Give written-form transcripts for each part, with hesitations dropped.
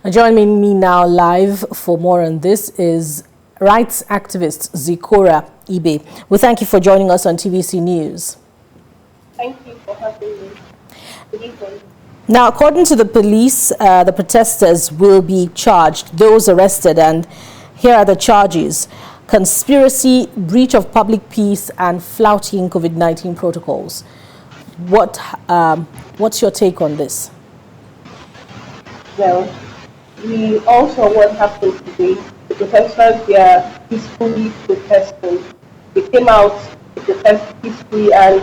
Joining me now live for more on this is rights activist Zikorah Ibeh. We thank you for joining us on TVC News. Thank you for having me. Good evening. Now, according to the police, the protesters will be charged, those arrested, and here are the charges: conspiracy, breach of public peace, and flouting COVID-19 protocols. What's your take on this? Well, we also what happened today. The protesters were peacefully protesting. They came out to protest peacefully, and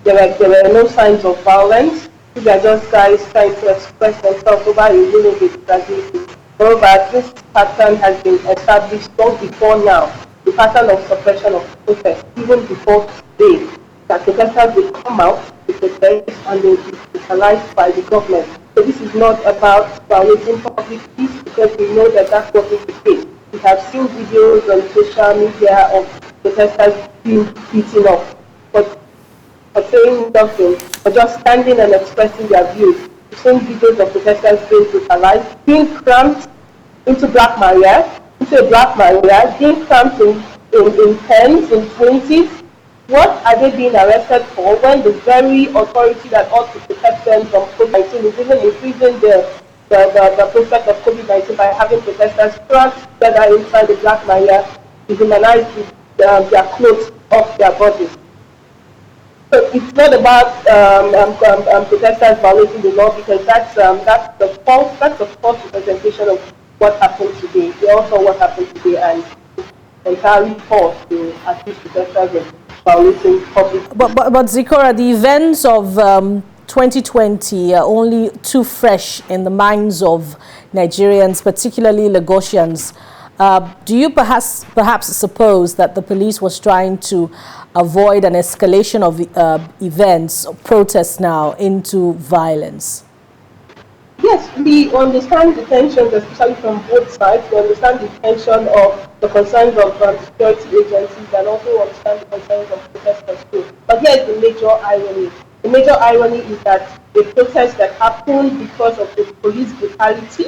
there were no signs of violence. These are just guys trying to express themselves over a little bit disagreement. However, this pattern has been established long before now. The pattern of suppression of protest, even before today, that protesters will come out to protest and they will be brutalized by the government. So this is not about violating public peace, because we know that that's what is the case. We have seen videos on social media of protesters being beaten up, but for saying nothing, or just standing and expressing their views. We've seen videos of protesters being brutalized, being cramped into Black Maria, being cramped in 10s, in 20s. What are they being arrested for when the very authority that ought to protect them from COVID-19 is even increasing the prospect of COVID-19 by having protesters cramped together inside the Black Maria, dehumanize their clothes off their bodies? So it's not about protesters violating the law, because that's the false representation of what happened today. It's also what happened today, and entirely false to accuse protesters of violating public. But Zikorah, the events of 2020 are only too fresh in the minds of Nigerians, particularly Lagosians. Do you perhaps suppose that the police was trying to avoid an escalation of events, protests now, into violence? Yes, we understand the tensions, especially from both sides. We understand the tension of the concerns of security agencies, and also understand the concerns of protesters too. But here is the major irony. The major irony is that the protest that happened because of the police brutality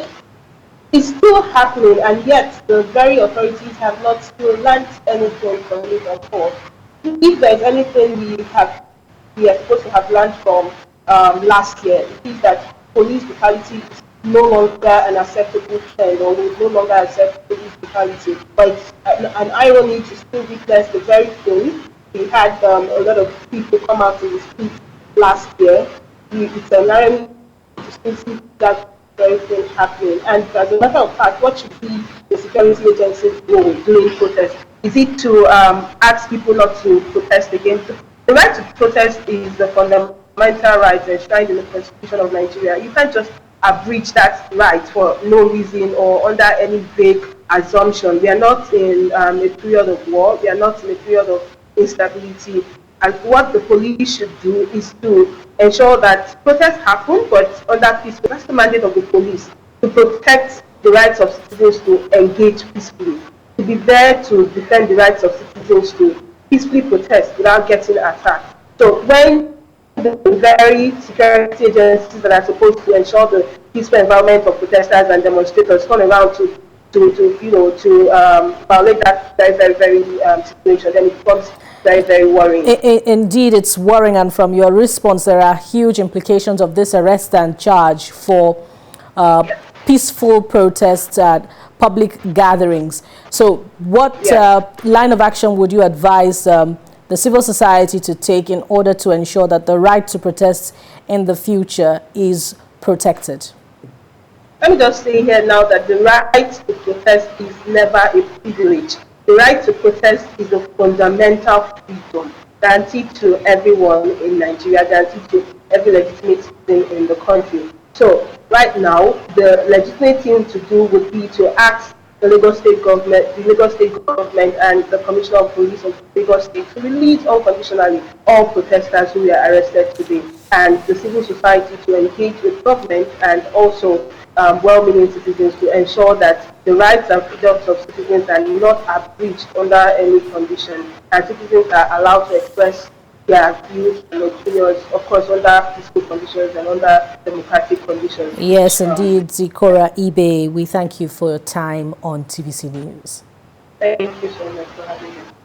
is still happening, and yet the very authorities have not still learned anything from it at all. If there's anything we are supposed to have learned from last year, it is that police brutality is no longer an acceptable trend, or we no longer accept police brutality. But it's an irony to still witness the very thing. We had a lot of people come out to the streets last year. It's an irony to still see that very thing happening. And as a matter of fact, what should be the security agency's role during protest? Is it to ask people not to protest again? The right to protest is the fundamental right enshrined in the Constitution of Nigeria. You can't just abridge that right for no reason or under any vague assumption. We are not in a period of war. We are not in a period of instability. And what the police should do is to ensure that protests happen, but under peaceful. That's the mandate of the police, to protect the rights of citizens to engage peacefully, to be there to defend the rights of citizens to peacefully protest without getting attacked. So when the very security agencies that are supposed to ensure the peaceful environment of protesters and demonstrators turn around to violate that very situation, then it becomes very, very worrying. Indeed, it's worrying, and from your response, there are huge implications of this arrest and charge for peaceful protests at public gatherings. So what line of action would you advise the civil society to take in order to ensure that the right to protest in the future is protected? Let me just say here now that the right to protest is never a privilege. The right to protest is a fundamental freedom guaranteed to everyone in Nigeria, guaranteed to every legitimate citizen in the country. So right now, the legitimate thing to do would be to ask the Lagos State government, and the Commissioner of Police of Lagos State to release unconditionally all protesters who were arrested today, and the civil society to engage with government and also well-meaning citizens to ensure that the rights and freedoms of citizens are not abridged under any condition, and citizens are allowed to express their views and opinions, of course, under peaceful conditions and under democratic conditions. Yes, indeed, Zikorah Ibeh, we thank you for your time on TVC News. Thank you so much for having me.